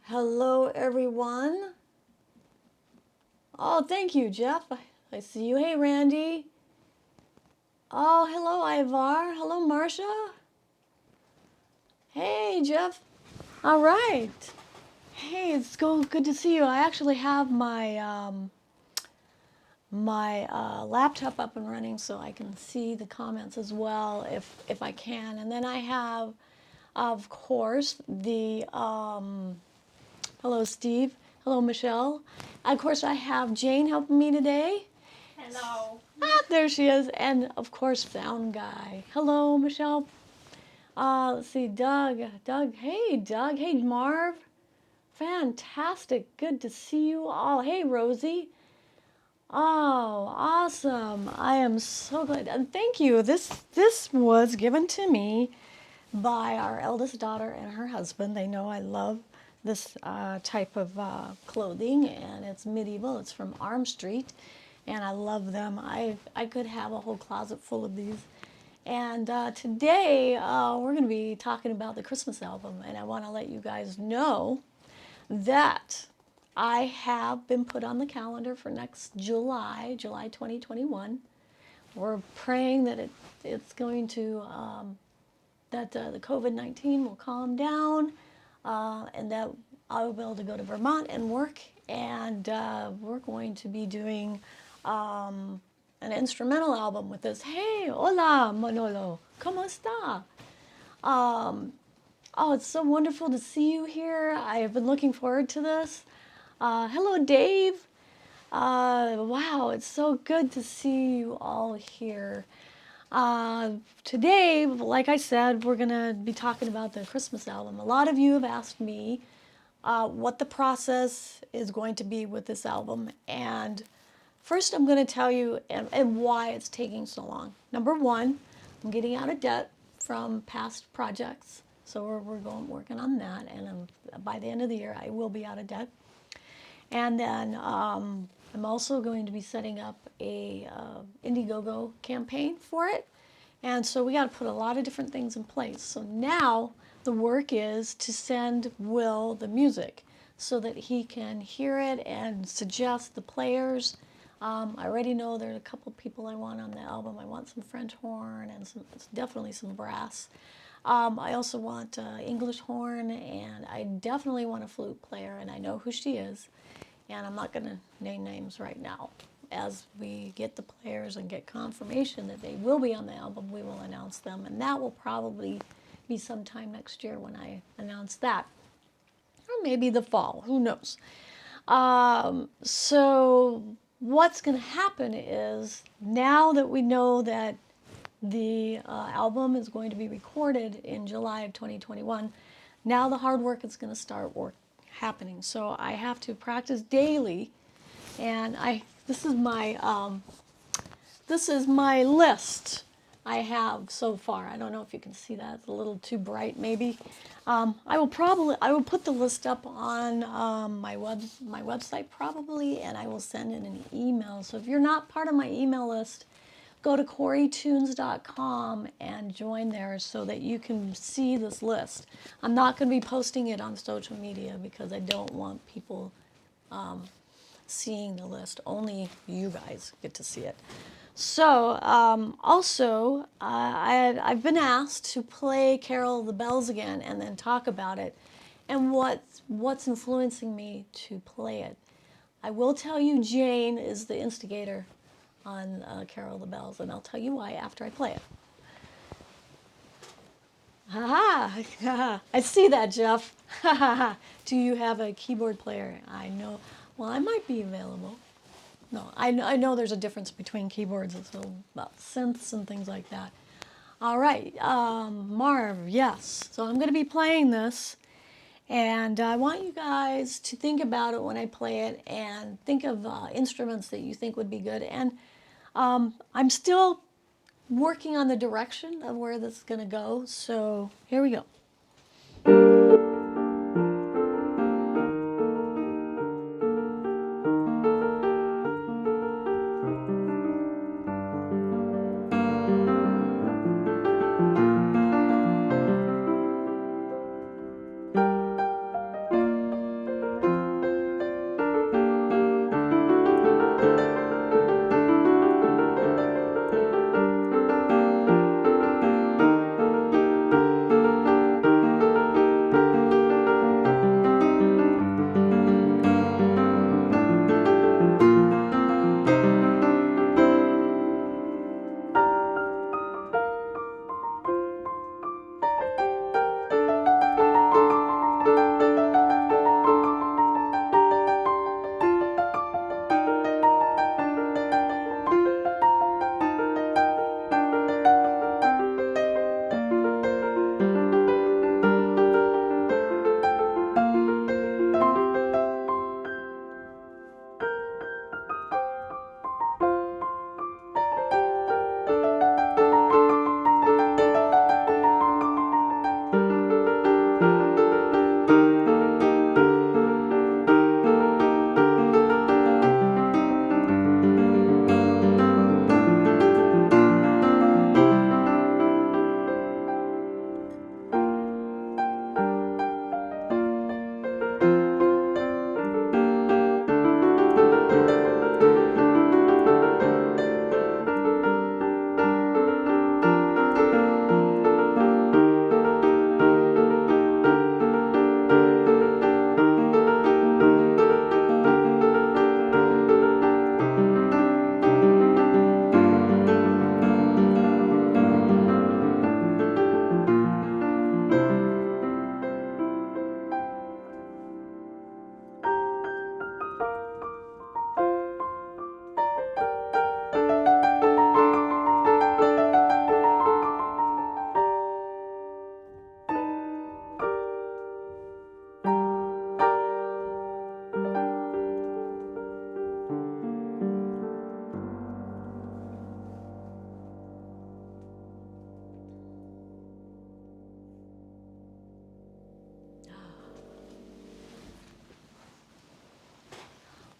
Hello, everyone. Oh, thank you, Jeff. I see you. Hey, Randy. Oh, hello, Ivar. Hello, Marcia. Hey, Jeff. All right. Hey, it's good to see you. I actually have my laptop up and running so I can see the comments as well if I can. And then I have, of course, the hello, Steve. Hello, Michelle. Of course, I have Jane helping me today. Hello. Ah, there she is. And of course, Found Guy. Hello, Michelle. Let's see, Doug. Hey, Doug. Hey, Marv. Fantastic. Good to see you all. Hey, Rosie. Oh, awesome. I am so glad. And thank you. This was given to me by our eldest daughter and her husband. They know I love this type of clothing, and it's medieval. It's from Arm Street, and I love them. I could have a whole closet full of these. And today we're going to be talking about the Christmas album, and I want to let you guys know that I have been put on the calendar for next July 2021. We're praying that it's going to that the COVID-19 will calm down, and that I'll be able to go to Vermont and work. And we're going to be doing an instrumental album with this. Hey, hola, Manolo, ¿cómo está? Oh, it's so wonderful to see you here. I have been looking forward to this. Hello, Dave. Wow, it's so good to see you all here. Today, like I said, we're going to be talking about the Christmas album. A lot of you have asked me what the process is going to be with this album. And first, I'm going to tell you and why it's taking so long. Number one, I'm getting out of debt from past projects. So we're working on that. And by the end of the year, I will be out of debt. And then I'm also going to be setting up a Indiegogo campaign for it. And so we got to put a lot of different things in place. So now the work is to send Will the music so that he can hear it and suggest the players. I already know there's a couple people I want on the album. I want some French horn and definitely some brass. I also want English horn, and I definitely want a flute player, and I know who she is. And I'm not going to name names right now. As we get the players and get confirmation that they will be on the album, we will announce them. And that will probably be sometime next year when I announce that. Or maybe the fall, who knows. So what's going to happen is, now that we know that the album is going to be recorded in July of 2021, now the hard work is going to start happening. So I have to practice daily, and this is my list I have so far. I don't know if you can see that. It's a little too bright, maybe. I will put the list up on my website probably, and I will send in an email. So if you're not part of my email list, go to KoriTunes.com and join there so that you can see this list. I'm not going to be posting it on social media because I don't want people seeing the list. Only you guys get to see it. So also, I've been asked to play Carol of the Bells again and then talk about it and what's influencing me to play it. I will tell you Jane is the instigator on Carol of the Bells, and I'll tell you why after I play it. Ha! I see that, Jeff. Do you have a keyboard player? I know. Well, I might be available. No, I know there's a difference between keyboards and so about synths and things like that. All right, Marv, yes. So I'm going to be playing this, and I want you guys to think about it when I play it, and think of instruments that you think would be good. And I'm still working on the direction of where this is going to go, so here we go.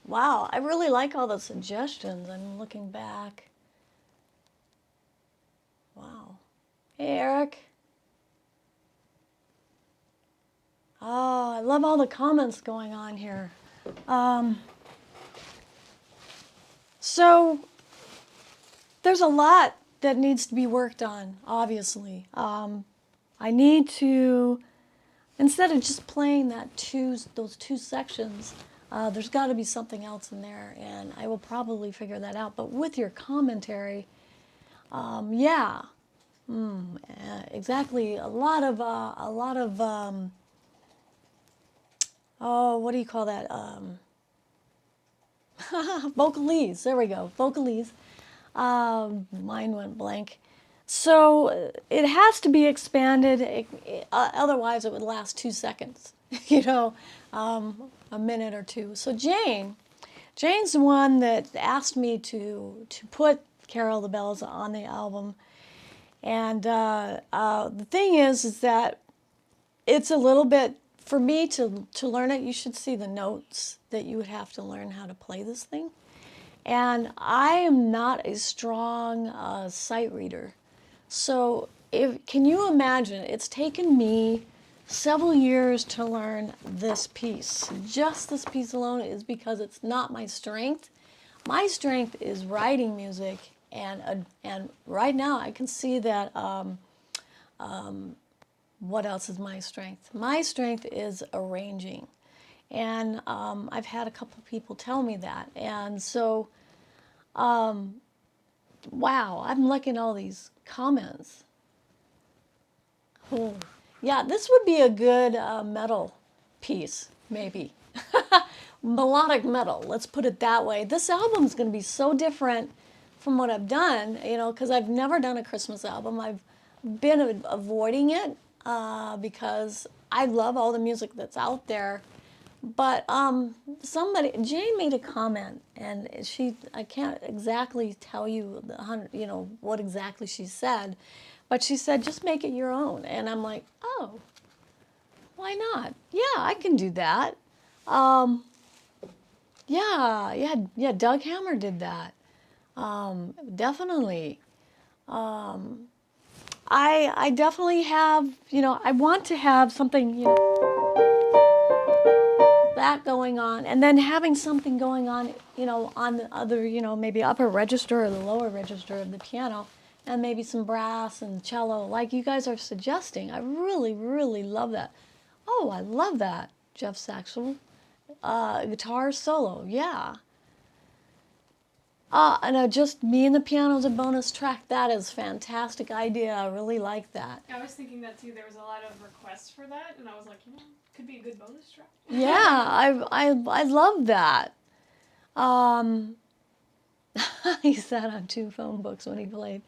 Wow, I really like all the suggestions. I'm looking back. Wow. Hey, Eric. Oh, I love all the comments going on here. So there's a lot that needs to be worked on, obviously. I need to, instead of just playing those two sections, there's got to be something else in there, and I will probably figure that out. But with your commentary, yeah, exactly. A lot of, oh, what do you call that? Vocalese. There we go. Vocalese. Mine went blank. So it has to be expanded. Otherwise, it would last 2 seconds. A minute or two. So Jane's the one that asked me to put Carol the Bells on the album. And the thing is that it's a little bit, for me to learn it, you should see the notes that you would have to learn how to play this thing. And I am not a strong sight reader. So can you imagine, it's taken me several years to learn this piece. Just this piece alone is because it's not my strength. My strength is writing music, and right now I can see that. What else is my strength? My strength is arranging, and I've had a couple people tell me that, and so wow, I'm liking all these comments. Oh, yeah, this would be a good metal piece, maybe. Melodic metal, let's put it that way. This album's going to be so different from what I've done, because I've never done a Christmas album. I've been avoiding it because I love all the music that's out there. But Jane made a comment, and I can't exactly tell you what exactly she said, but she said, just make it your own. And I'm like, oh, why not? Yeah, I can do that. Yeah, Doug Hammer did that. Definitely. I definitely have, I want to have something, that going on, and then having something going on, on the other, maybe upper register or the lower register of the piano, and maybe some brass and cello, like you guys are suggesting. I really, really love that. Oh, I love that, Jeff Sachsel. Guitar solo, yeah. And just me and the piano as a bonus track. That is a fantastic idea. I really like that. I was thinking that too. There was a lot of requests for that, and I was like, could be a good bonus track. Yeah, I love that. He sat on 2 phone books when he played.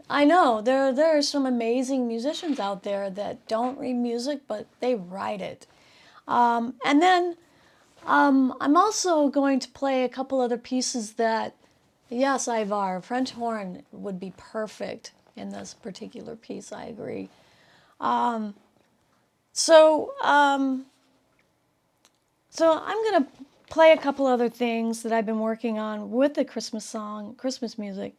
I know there are some amazing musicians out there that don't read music, but they write it. And then I'm also going to play a couple other pieces that, yes, Ivar, French horn would be perfect in this particular piece, I agree. So I'm going to play a couple other things that I've been working on with the Christmas music.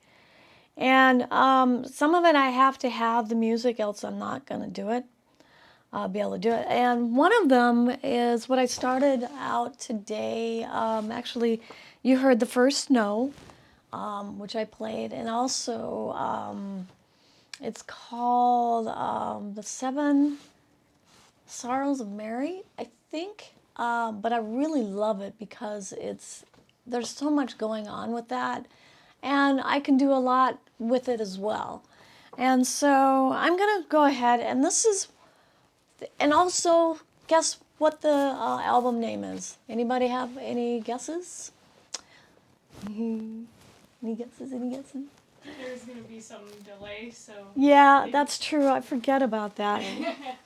And some of it I have to have the music, else I'm not going to do it. I'll be able to do it. And one of them is what I started out today. Actually, you heard the first Snow, which I played. And also, it's called The Seven Sorrows of Mary, I think. But I really love it because there's so much going on with that. And I can do a lot with it as well. And so I'm going to go ahead, and and also, guess what the album name is? Anybody have any guesses? Any guesses? There's going to be some delay, so... Yeah, that's true. I forget about that.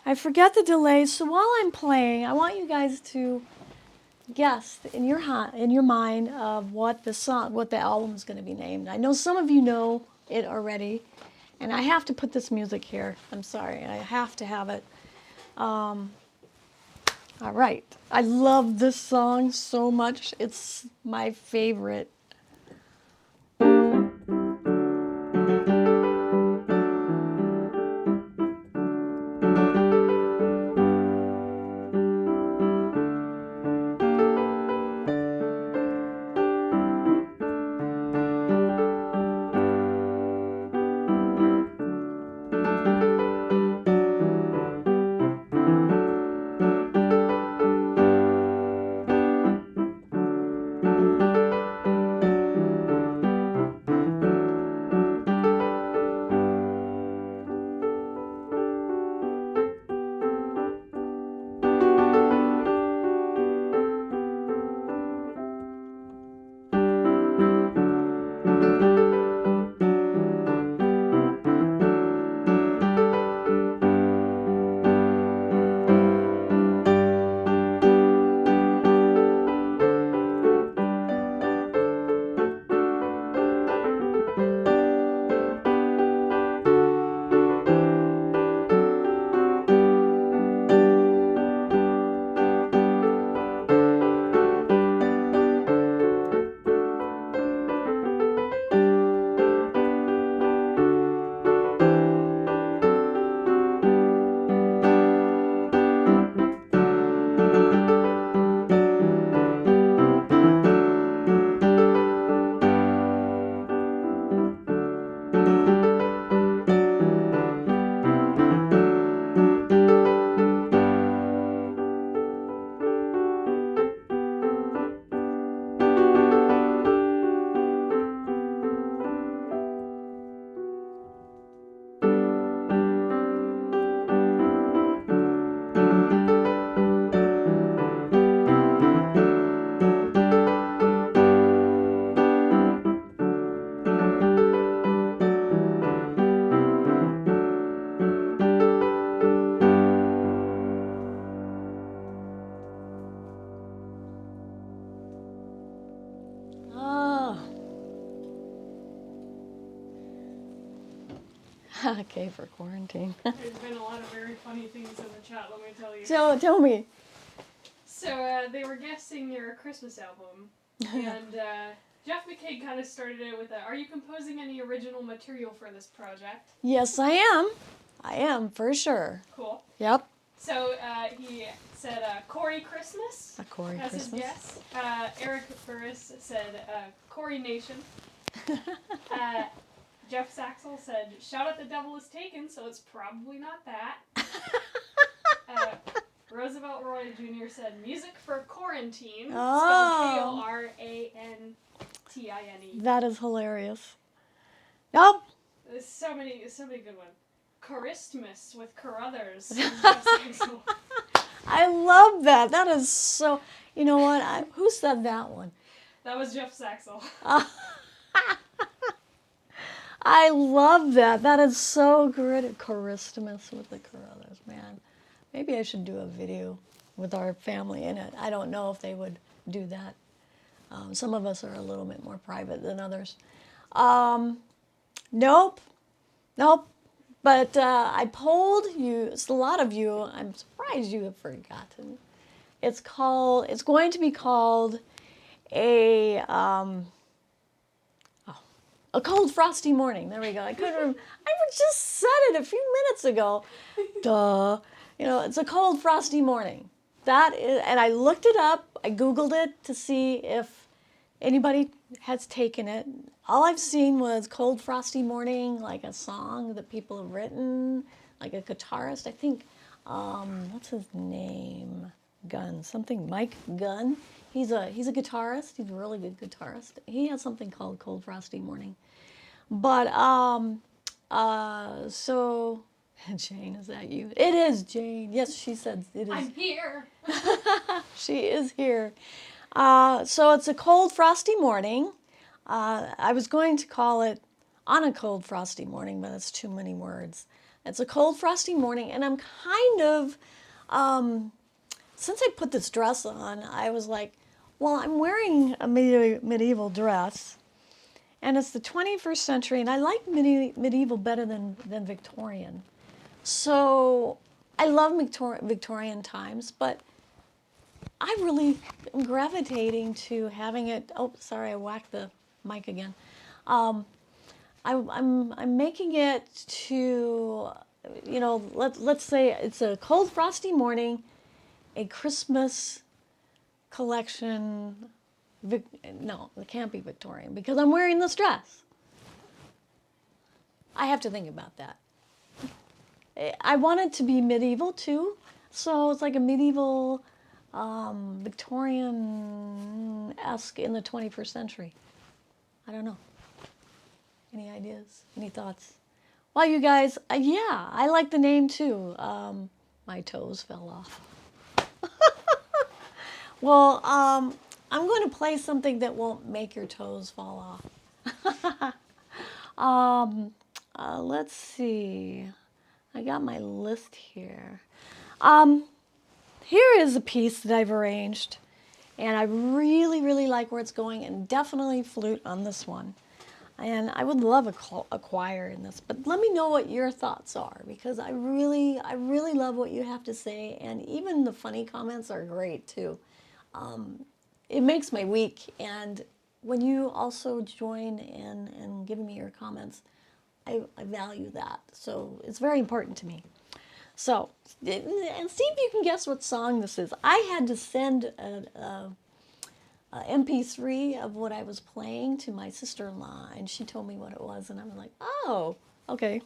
I forget the delay. So while I'm playing, I want you guys to guess in your mind of what the album is going to be named. I know some of you know it already, and I have to put this music here. I'm sorry, I have to have it. All right. I love this song so much. It's my favorite. Okay, for quarantine. There's been a lot of very funny things in the chat, let me tell you. So tell me. So they were guessing your Christmas album, and Jeff McKaig kind of started it with are you composing any original material for this project? Yes, I am. I am, for sure. Cool. Yep. So he said Kori Christmas. A Kori as Christmas. his guess. Eric Burris said Kori Nation. Jeff Sachsel said, shout out the devil is taken, so it's probably not that. Roosevelt Roy Jr. said, music for quarantine. Oh. Spelled Korantine. That is hilarious. Nope. There's so many good ones. Christmas with Carruthers. Jeff Sachsel. I love that. That is so, you know what? Who said that one? That was Jeff Sachsel. I love that. That is so good. Christmas with the Carruthers, man. Maybe I should do a video with our family in it. I don't know if they would do that. Some of us are a little bit more private than others. Nope. But I polled you. A lot of you. I'm surprised you have forgotten. It's going to be called a cold frosty morning. There we go. I just said it a few minutes ago. Duh. You know, it's a cold frosty morning. That is, and I looked it up. I Googled it to see if anybody has taken it. All I've seen was cold frosty morning, like a song that people have written, like a guitarist. I think, what's his name? Mike Gunn. He's a guitarist. He's a really good guitarist. He has something called Cold Frosty Morning. But so Jane, is that you? It is Jane. Yes, she said it is. I'm here. She is here. So it's a cold frosty morning. I was going to call it On a Cold Frosty Morning, but it's too many words. It's a cold frosty morning, and I'm kind of since I put this dress on, I was like, well, I'm wearing a medieval dress, and it's the 21st century, and I like medieval better than Victorian. So I love Victorian times, but I really am gravitating to having it. Oh, sorry, I whacked the mic again. I'm making it to, let's say it's a cold, frosty morning, a Christmas collection. No, it can't be Victorian because I'm wearing this dress. I have to think about that. I want it to be medieval too, so it's like a medieval Victorian-esque in the 21st century. I don't know. Any ideas? Any thoughts? Well, you guys, yeah, I like the name too. My toes fell off. Well, I'm going to play something that won't make your toes fall off. Let's see. I got my list here. Here is a piece that I've arranged, and I really, really like where it's going, and definitely flute on this one. And I would love a choir in this, but let me know what your thoughts are, because I really love what you have to say, and even the funny comments are great too. It makes my week, and when you also join in and give me your comments, I value that. So it's very important to me. So, and see if you can guess what song this is. I had to send a MP3 of what I was playing to my sister-in-law, and she told me what it was, and I was like, oh, okay.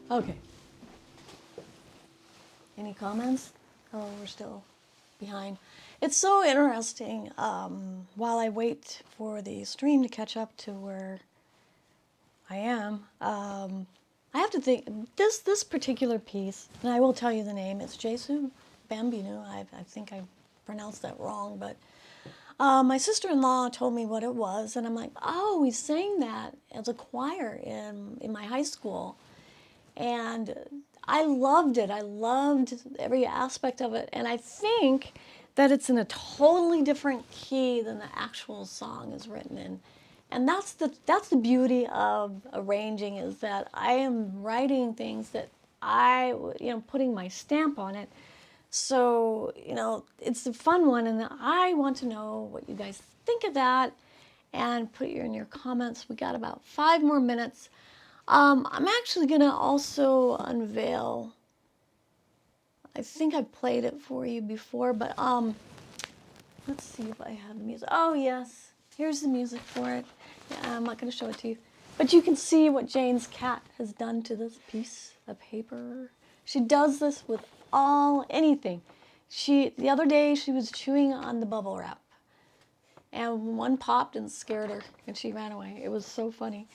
Okay. Any comments? Oh, we're still behind. It's so interesting. While I wait for the stream to catch up to where I am, I have to think. This particular piece, and I will tell you the name. It's Jesu Bambino. I think I pronounced that wrong, but My sister-in-law told me what it was, and I'm like, oh, we sang that as a choir in my high school. And I loved it. I loved every aspect of it. And I think that it's in a totally different key than the actual song is written in. And that's the beauty of arranging, is that I am writing things that putting my stamp on it. So, it's a fun one, and I want to know what you guys think of that, and put in your comments. We got about 5 more minutes. I'm actually going to also unveil, I think I played it for you before, but let's see if I have the music. Oh, yes, here's the music for it. Yeah, I'm not going to show it to you. But you can see what Jane's cat has done to this piece of paper. She does this with anything. The other day, she was chewing on the bubble wrap, and one popped and scared her, and she ran away. It was so funny.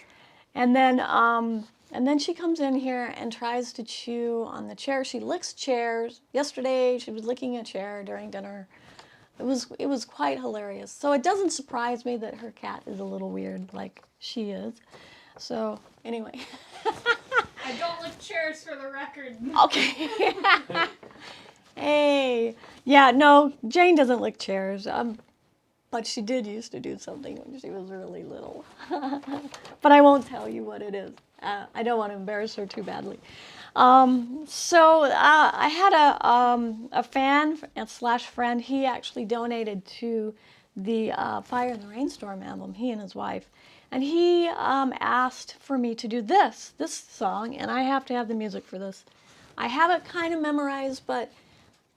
And then she comes in here and tries to chew on the chair. She licks chairs. Yesterday, she was licking a chair during dinner. It was quite hilarious. So it doesn't surprise me that her cat is a little weird, like she is. So anyway. I don't lick chairs, for the record. Okay. Hey. Yeah, no, Jane doesn't lick chairs. But she did used to do something when she was really little. But I won't tell you what it is. I don't want to embarrass her too badly. I had a fan slash friend. He actually donated to the Fire in the Rainstorm album, he and his wife. And he asked for me to do this song, and I have to have the music for this. I have it kind of memorized, but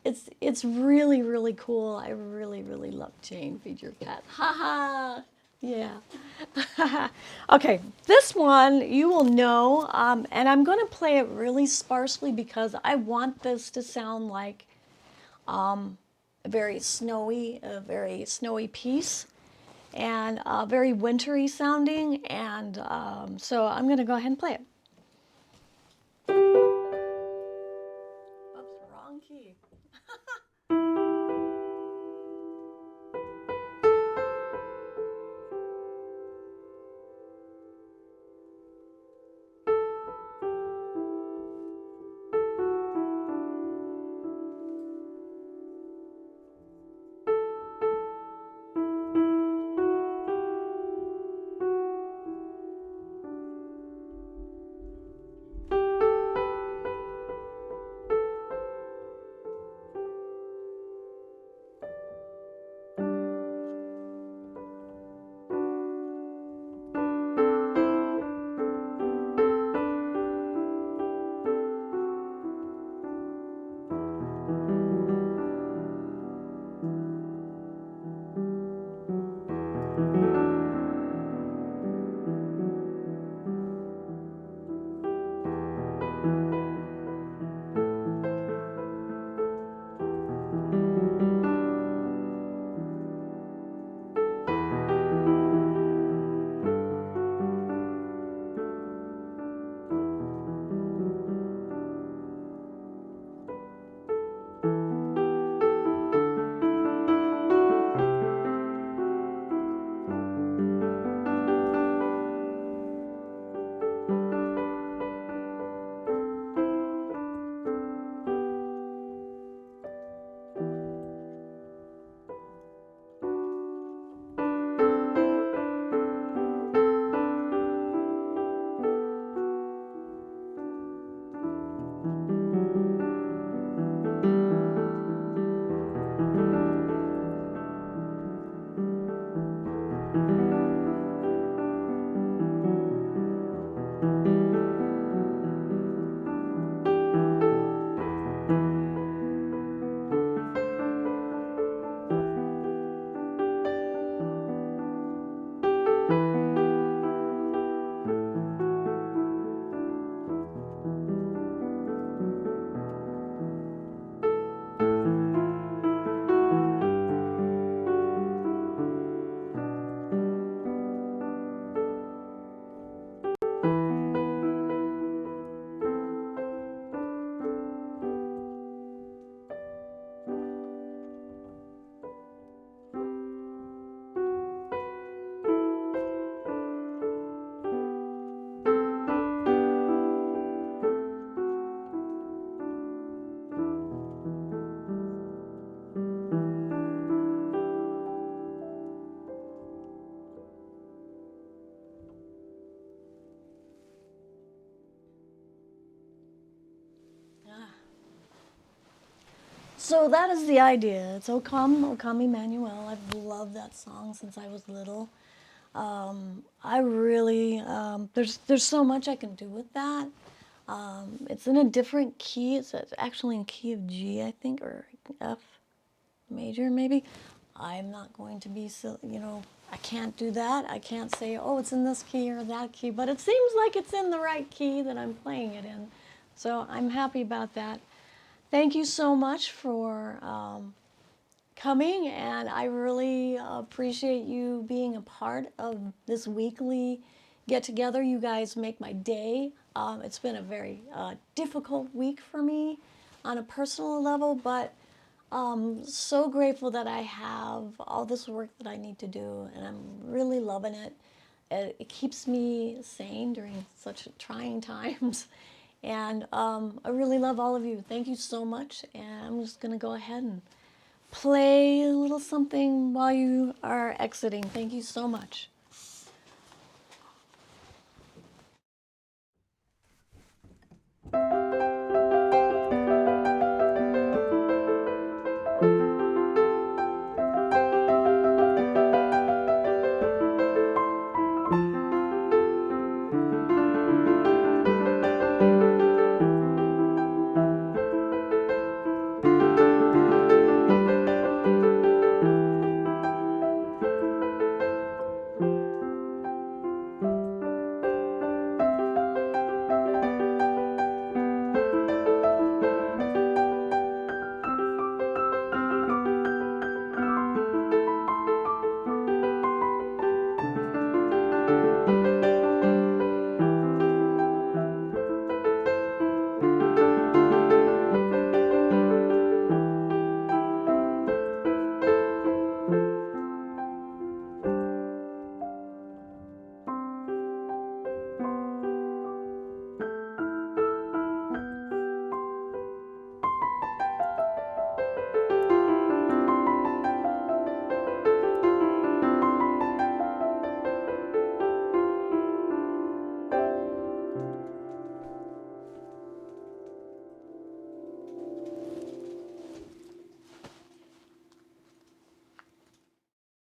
it's really, really cool. I really, really love Jane, Feed Your Cat. Ha ha! Yeah. Okay, this one you will know, and I'm going to play it really sparsely because I want this to sound like a very snowy piece, and very wintry sounding, and so I'm going to go ahead and play it. Oops, wrong key. So that is the idea. It's Ocampo Emmanuel. I've loved that song since I was little. I really there's so much I can do with that. It's in a different key. It's actually in key of G, I think, or F major maybe. I'm not going to be so, I can't do that. I can't say, oh, it's in this key or that key, but it seems like it's in the right key that I'm playing it in. So I'm happy about that. Thank you so much for coming, and I really appreciate you being a part of this weekly get together. You guys make my day. It's been a very difficult week for me on a personal level, but so grateful that I have all this work that I need to do, and I'm really loving it. It keeps me sane during such trying times. And I really love all of you. Thank you so much. And I'm just going to go ahead and play a little something while you are exiting. Thank you so much.